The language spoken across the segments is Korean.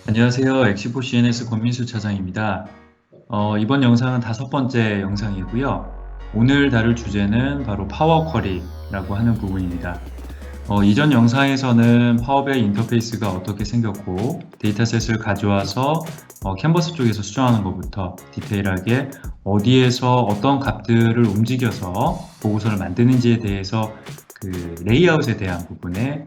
안녕하세요. 엑시포 CNS 권민수 차장입니다. 이번 영상은 5번째 영상이고요. 오늘 다룰 주제는 바로 파워 쿼리라고 하는 부분입니다. 이전 영상에서는 파워비아이 인터페이스가 어떻게 생겼고 데이터셋을 가져와서 캔버스 쪽에서 수정하는 것부터 디테일하게 어디에서 어떤 값들을 움직여서 보고서를 만드는지에 대해서 그 레이아웃에 대한 부분에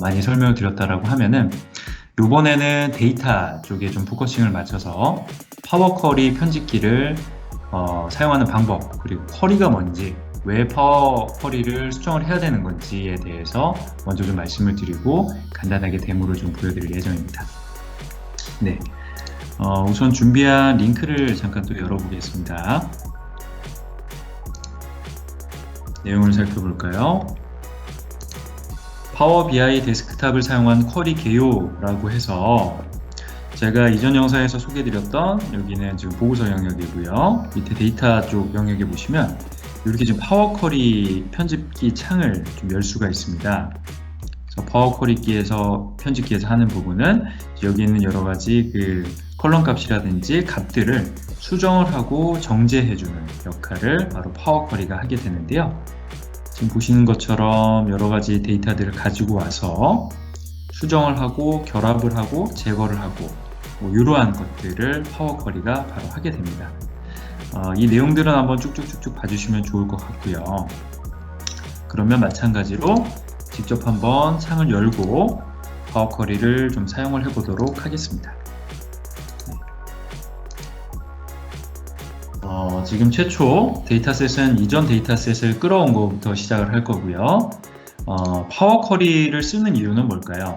많이 설명을 드렸다라고 하면은 이번에는 데이터 쪽에 좀 포커싱을 맞춰서 파워 쿼리 편집기를 사용하는 방법, 그리고 쿼리가 뭔지, 왜 파워 쿼리를 수정을 해야 되는 건지에 대해서 먼저 좀 말씀을 드리고 간단하게 데모를 좀 보여드릴 예정입니다. 네, 우선 준비한 링크를 잠깐 또 열어보겠습니다. 내용을 살펴볼까요? 파워 BI 데스크탑을 사용한 쿼리 개요라고 해서 제가 이전 영상에서 소개해드렸던 여기는 지금 보고서 영역이고요. 밑에 데이터 쪽 영역에 보시면 이렇게 지금 파워 쿼리 편집기 창을 좀 열 수가 있습니다. 그래서 파워 쿼리기에서 편집기에서 하는 부분은 여기 있는 여러 가지 그 컬럼 값이라든지 값들을 수정을 하고 정제해주는 역할을 바로 파워 쿼리가 하게 되는데요. 지금 보시는 것처럼 여러 가지 데이터들을 가지고 와서 수정을 하고 결합을 하고 제거를 하고 이러한 것들을 파워 쿼리가 바로 하게 됩니다. 이 내용들은 한번 쭉쭉쭉쭉 봐주시면 좋을 것 같고요. 그러면 마찬가지로 직접 한번 창을 열고 파워 쿼리를 좀 사용을 해보도록 하겠습니다. 지금 최초 데이터셋은 이전 데이터셋을 끌어온 것부터 시작을 할 거고요. 파워 쿼리를 쓰는 이유는 뭘까요?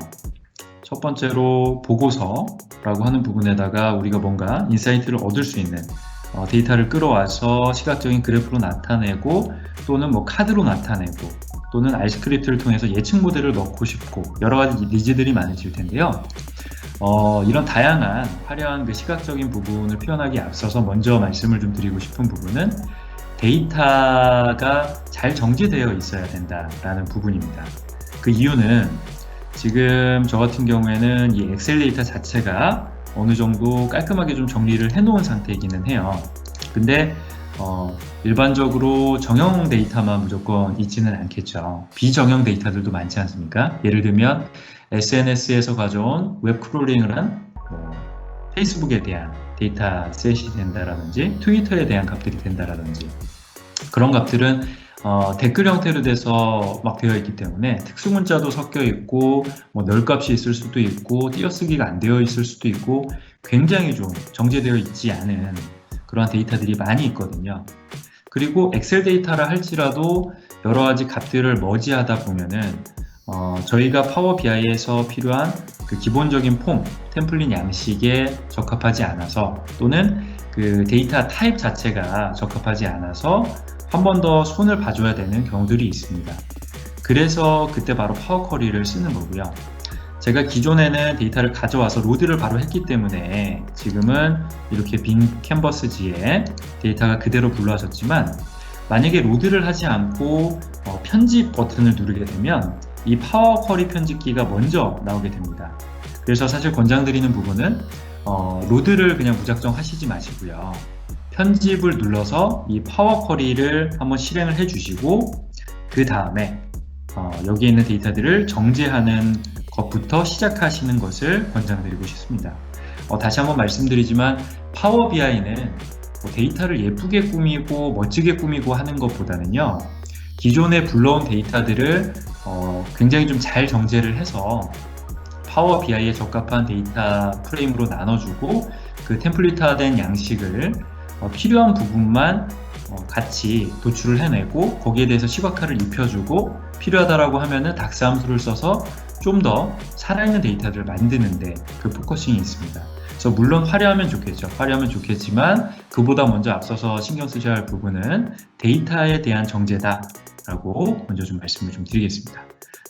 첫 번째로 보고서라고 하는 부분에다가 우리가 뭔가 인사이트를 얻을 수 있는 데이터를 끌어와서 시각적인 그래프로 나타내고 또는 뭐 카드로 나타내고 또는 R 스크립트를 통해서 예측 모델을 넣고 싶고 여러 가지 니즈들이 많으실 텐데요. 이런 다양한 화려한 그 시각적인 부분을 표현하기에 앞서서 먼저 말씀을 좀 드리고 싶은 부분은 데이터가 잘 정제되어 있어야 된다라는 부분입니다. 그 이유는 지금 저 같은 경우에는 이 엑셀 데이터 자체가 어느 정도 깔끔하게 좀 정리를 해 놓은 상태이기는 해요. 근데 일반적으로 정형 데이터만 무조건 있지는 않겠죠. 비정형 데이터들도 많지 않습니까? 예를 들면 SNS에서 가져온 웹 크롤링을 한 페이스북에 대한 데이터셋이 된다라든지 트위터에 대한 값들이 된다라든지 그런 값들은 댓글 형태로 돼서 막 되어 있기 때문에 특수 문자도 섞여 있고 널 값이 있을 수도 있고 띄어쓰기가 안 되어 있을 수도 있고 굉장히 좀 정제되어 있지 않은 그러한 데이터들이 많이 있거든요. 그리고 엑셀 데이터라 할지라도 여러 가지 값들을 머지하다 보면은 저희가 파워 BI에서 필요한 그 기본적인 폼, 템플릿 양식에 적합하지 않아서 또는 그 데이터 타입 자체가 적합하지 않아서 한 번 더 손을 봐줘야 되는 경우들이 있습니다. 그래서 그때 바로 파워 쿼리를 쓰는 거고요. 제가 기존에는 데이터를 가져와서 로드를 바로 했기 때문에 지금은 이렇게 빈 캔버스지에 데이터가 그대로 불러졌지만 만약에 로드를 하지 않고 편집 버튼을 누르게 되면 이 파워 쿼리 편집기가 먼저 나오게 됩니다. 그래서 사실 권장드리는 부분은 로드를 그냥 무작정 하시지 마시고요. 편집을 눌러서 이 파워 쿼리를 한번 실행을 해 주시고 그 다음에 여기에 있는 데이터들을 정제하는 것부터 시작하시는 것을 권장드리고 싶습니다. 다시 한번 말씀드리지만 파워 BI는 데이터를 예쁘게 꾸미고 멋지게 꾸미고 하는 것보다는요. 기존에 불러온 데이터들을 굉장히 좀 잘 정제를 해서 파워 BI에 적합한 데이터 프레임으로 나눠주고 그 템플릿화된 양식을 필요한 부분만 같이 도출을 해내고 거기에 대해서 시각화를 입혀주고 필요하다라고 하면은 닥스 함수를 써서 좀 더 살아있는 데이터를 만드는데 그 포커싱이 있습니다. 그래서 물론 화려하면 좋겠죠. 화려하면 좋겠지만 그보다 먼저 앞서서 신경 쓰셔야 할 부분은 데이터에 대한 정제다 라고 먼저 좀 말씀을 좀 드리겠습니다.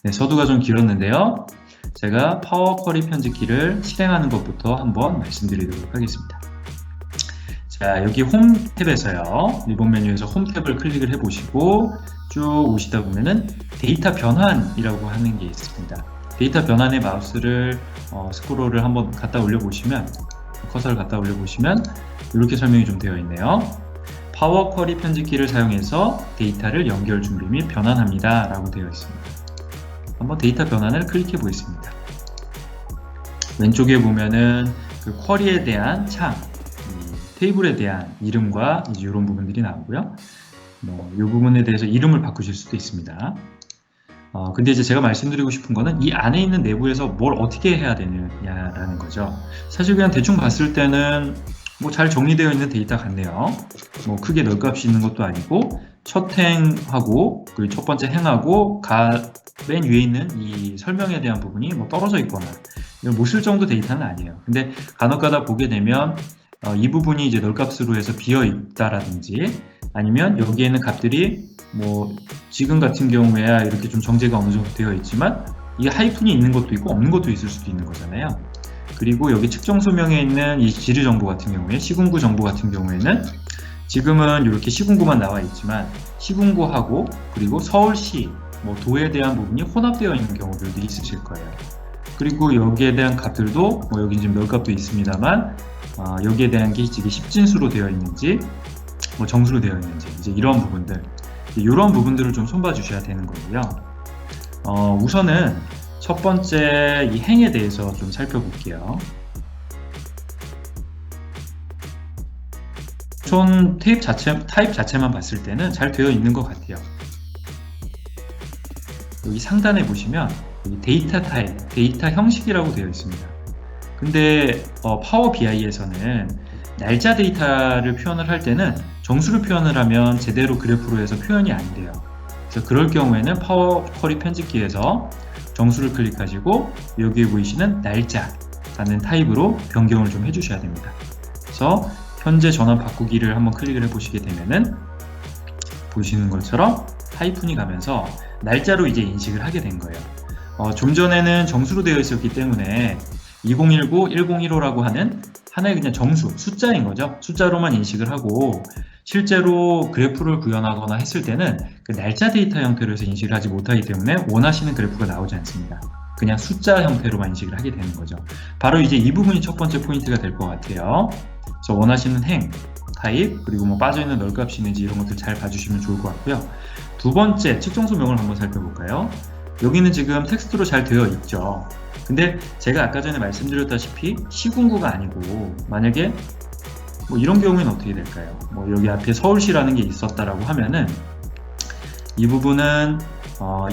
네, 서두가 좀 길었는데요. 제가 파워 쿼리 편집기를 실행하는 것부터 한번 말씀드리도록 하겠습니다. 자, 여기 홈 탭에서요. 리본 메뉴에서 홈 탭을 클릭을 해보시고 쭉 오시다 보면은 데이터 변환이라고 하는 게 있습니다. 데이터 변환의 마우스를 스크롤을 한번 갖다 올려보시면, 커서를 갖다 올려보시면 이렇게 설명이 좀 되어 있네요. 파워 쿼리 편집기를 사용해서 데이터를 연결 준비 및 변환합니다 라고 되어 있습니다. 한번 데이터 변환을 클릭해 보겠습니다. 왼쪽에 보면은 그 쿼리에 대한 창, 테이블에 대한 이름과 이제 이런 부분들이 나오고요. 이 부분에 대해서 이름을 바꾸실 수도 있습니다. 근데 이제 제가 말씀드리고 싶은 거는 이 안에 있는 내부에서 뭘 어떻게 해야 되느냐라는 거죠. 사실 그냥 대충 봤을 때는 뭐 잘 정리되어 있는 데이터 같네요. 뭐 크게 널 값이 있는 것도 아니고, 첫 행하고 그리고 첫 번째 행하고 맨 위에 있는 이 설명에 대한 부분이 뭐 떨어져 있거나 이걸 못 쓸 정도 데이터는 아니에요. 근데 간혹가다 보게 되면 이 부분이 이제 널 값으로 해서 비어 있다라든지, 아니면 여기에 있는 값들이 뭐 지금 같은 경우에야 이렇게 좀 정제가 어느 정도 되어 있지만 이게 하이픈이 있는 것도 있고 없는 것도 있을 수도 있는 거잖아요. 그리고 여기 측정 소명에 있는 이 지리 정보 같은 경우에, 시군구 정보 같은 경우에는 지금은 이렇게 시군구만 나와 있지만 시군구하고 그리고 서울시 뭐 도에 대한 부분이 혼합되어 있는 경우들도 있으실 거예요. 그리고 여기에 대한 값들도 뭐 여기 지금 몇 값도 있습니다만 여기에 대한 게 이게 십진수로 되어 있는지 뭐 정수로 되어 있는지, 이제 이런 부분들, 이런 부분들을 좀 손봐 주셔야 되는 거고요. 우선은 첫 번째 이 행에 대해서 좀 살펴볼게요. 우선 타입 자체만 봤을 때는 잘 되어 있는 것 같아요. 여기 상단에 보시면 여기 데이터 타입, 데이터 형식이라고 되어 있습니다. 근데 파워 BI에서는 날짜 데이터를 표현을 할 때는 정수를 표현을 하면 제대로 그래프로 해서 표현이 안 돼요. 그래서 그럴 경우에는 파워 쿼리 편집기에서 정수를 클릭하시고 여기에 보이시는 날짜라는 타입으로 변경을 좀 해주셔야 됩니다. 그래서 현재 전원 바꾸기를 한번 클릭을 해보시게 되면은 보시는 것처럼 하이픈이 가면서 날짜로 이제 인식을 하게 된 거예요. 좀 전에는 정수로 되어 있었기 때문에 2019, 1015라고 하는 하나의 그냥 정수, 숫자인 거죠. 숫자로만 인식을 하고, 실제로 그래프를 구현하거나 했을 때는 그 날짜 데이터 형태로 해서 인식을 하지 못하기 때문에 원하시는 그래프가 나오지 않습니다. 그냥 숫자 형태로만 인식을 하게 되는 거죠. 바로 이제 이 부분이 첫 번째 포인트가 될 것 같아요. 그래서 원하시는 행, 타입, 그리고 뭐 빠져있는 널 값이 있는지 이런 것들 잘 봐주시면 좋을 것 같고요. 두 번째, 측정 소명을 한번 살펴볼까요? 여기는 지금 텍스트로 잘 되어 있죠. 근데 제가 아까 전에 말씀드렸다시피 시군구가 아니고, 만약에 뭐 이런 경우에는 어떻게 될까요? 뭐 여기 앞에 서울시라는 게 있었다라고 하면은 이 부분은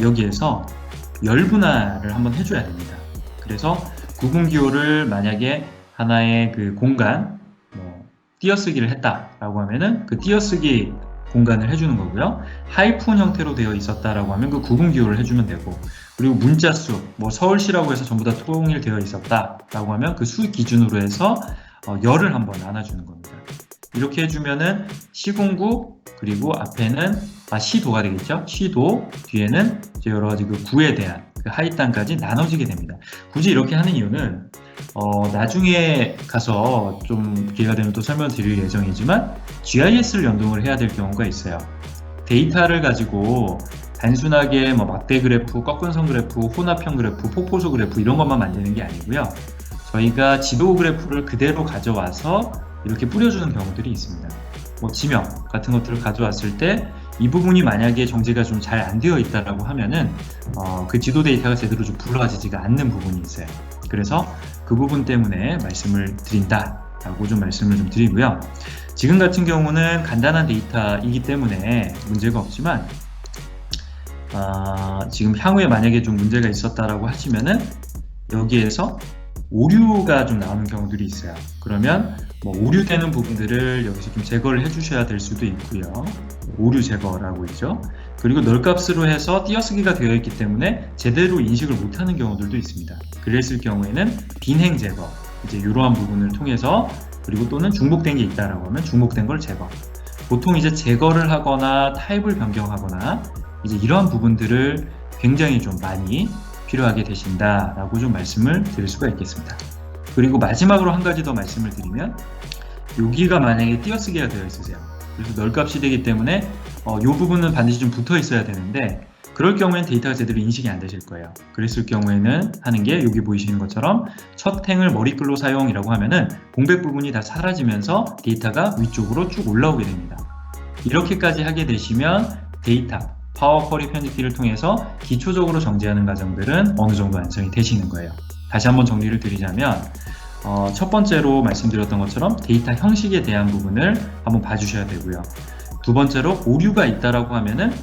여기에서 열분할을 한번 해줘야 됩니다. 그래서 구분기호를 만약에 하나의 그 공간 띄어쓰기를 했다라고 하면은 그 띄어쓰기 공간을 해주는 거고요. 하이픈 형태로 되어 있었다라고 하면 그 구분기호를 해주면 되고, 그리고 문자수, 뭐 서울시라고 해서 전부 다 통일되어 있었다라고 하면 그 수 기준으로 해서 열을 한번 나눠주는 겁니다. 이렇게 해주면은 시군구, 그리고 앞에는 시도가 되겠죠. 시도, 뒤에는 이제 여러 가지 그 구에 대한 그 하위단까지 나눠지게 됩니다. 굳이 이렇게 하는 이유는 나중에 가서 좀 기회가 되면 또 설명드릴 예정이지만 GIS를 연동을 해야 될 경우가 있어요. 데이터를 가지고 단순하게 뭐 막대 그래프, 꺾은선 그래프, 혼합형 그래프, 폭포수 그래프 이런 것만 만드는 게 아니고요. 저희가 지도 그래프를 그대로 가져와서 이렇게 뿌려주는 경우들이 있습니다. 뭐 지명 같은 것들을 가져왔을 때 이 부분이 만약에 정제가 좀 잘 안 되어 있다라고 하면은 그 지도 데이터가 제대로 좀 불러지지가 않는 부분이 있어요. 그래서 그 부분 때문에 말씀을 드린다라고 좀 말씀을 좀 드리고요. 지금 같은 경우는 간단한 데이터이기 때문에 문제가 없지만 지금 향후에 만약에 좀 문제가 있었다라고 하시면은 여기에서 오류가 좀 나오는 경우들이 있어요. 그러면 뭐 오류되는 부분들을 여기서 좀 제거를 해주셔야 될 수도 있고요. 오류 제거라고 있죠. 그리고 널 값으로 해서 띄어쓰기가 되어 있기 때문에 제대로 인식을 못하는 경우들도 있습니다. 그랬을 경우에는 빈행 제거, 이제 이러한 부분을 통해서, 그리고 또는 중복된 게 있다라고 하면 중복된 걸 제거. 보통 이제 제거를 하거나 타입을 변경하거나 이제 이러한 부분들을 굉장히 좀 많이 필요하게 되신다라고 좀 말씀을 드릴 수가 있겠습니다. 그리고 마지막으로 한 가지 더 말씀을 드리면, 여기가 만약에 띄어쓰기가 되어 있으세요. 그래서 널 값이 되기 때문에 이 부분은 반드시 좀 붙어 있어야 되는데 그럴 경우에는 데이터가 제대로 인식이 안 되실 거예요. 그랬을 경우에는 하는 게 여기 보이시는 것처럼 첫 행을 머리글로 사용이라고 하면은 공백 부분이 다 사라지면서 데이터가 위쪽으로 쭉 올라오게 됩니다. 이렇게까지 하게 되시면 데이터, 파워 쿼리 편집기를 통해서 기초적으로 정제하는 과정들은 어느 정도 완성이 되시는 거예요. 다시 한번 정리를 드리자면 첫 번째로 말씀드렸던 것처럼 데이터 형식에 대한 부분을 한번 봐주셔야 되고요. 두 번째로 오류가 있다라고 하면은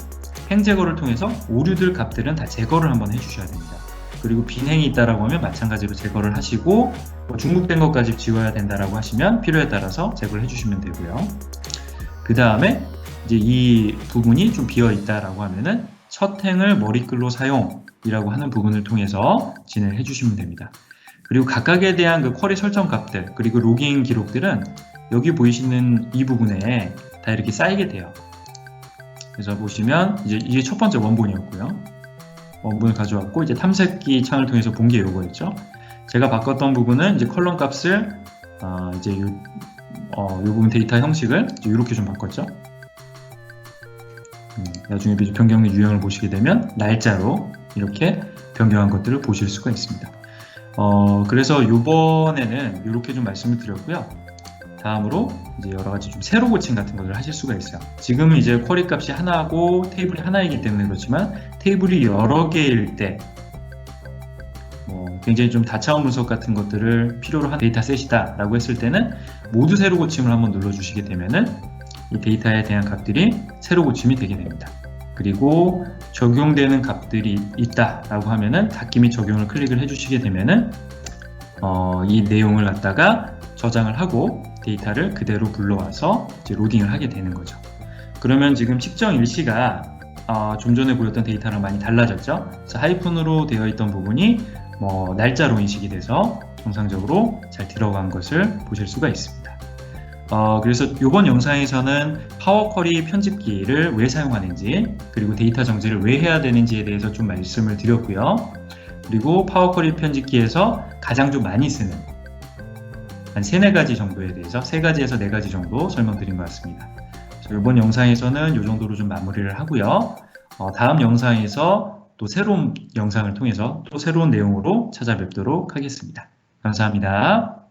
행 제거를 통해서 오류들 값들은 다 제거를 한번 해주셔야 됩니다. 그리고 빈행이 있다라고 하면 마찬가지로 제거를 하시고 중복된 것까지 지워야 된다라고 하시면 필요에 따라서 제거를 해주시면 되고요. 그 다음에 이제 이 부분이 좀 비어 있다라고 하면은 첫 행을 머리글로 사용이라고 하는 부분을 통해서 진행을 해주시면 됩니다. 그리고 각각에 대한 그 쿼리 설정 값들 그리고 로깅 기록들은 여기 보이시는 이 부분에 다 이렇게 쌓이게 돼요. 그래서 보시면 이제 이게 첫 번째 원본이었고요. 원본을 가져왔고 이제 탐색기 창을 통해서 본 게 이거였죠. 제가 바꿨던 부분은 이제 컬럼 값을 이제 요 부분 데이터 형식을 이렇게 좀 바꿨죠. 나중에 변경 및 유형을 보시게 되면 날짜로 이렇게 변경한 것들을 보실 수가 있습니다. 그래서 이번에는 이렇게 좀 말씀을 드렸고요. 다음으로 이제 여러 가지 좀 세로 고침 같은 것을 하실 수가 있어요. 지금은 이제 쿼리 값이 하나고 테이블이 하나이기 때문에 그렇지만 테이블이 여러 개일 때 굉장히 좀 다차원 분석 같은 것들을 필요로 한 데이터셋이다 라고 했을 때는 모두 세로 고침을 한번 눌러주시게 되면은 이 데이터에 대한 값들이 세로 고침이 되게 됩니다. 그리고 적용되는 값들이 있다 라고 하면은 닫기 및 적용을 클릭을 해주시게 되면은 이 내용을 갖다가 저장을 하고 데이터를 그대로 불러와서 이제 로딩을 하게 되는 거죠. 그러면 지금 측정 일시가 좀 전에 보였던 데이터랑 많이 달라졌죠. 그래서 하이픈으로 되어 있던 부분이 날짜로 인식이 돼서 정상적으로 잘 들어간 것을 보실 수가 있습니다. 그래서 이번 영상에서는 파워 쿼리 편집기를 왜 사용하는지 그리고 데이터 정제를 왜 해야 되는지에 대해서 좀 말씀을 드렸고요. 그리고 파워 쿼리 편집기에서 가장 좀 많이 쓰는 한 3-4가지 정도에 대해서 3가지에서 4가지 정도 설명드린 것 같습니다. 이번 영상에서는 이 정도로 좀 마무리를 하고요. 다음 영상에서 또 새로운 영상을 통해서 또 새로운 내용으로 찾아뵙도록 하겠습니다. 감사합니다.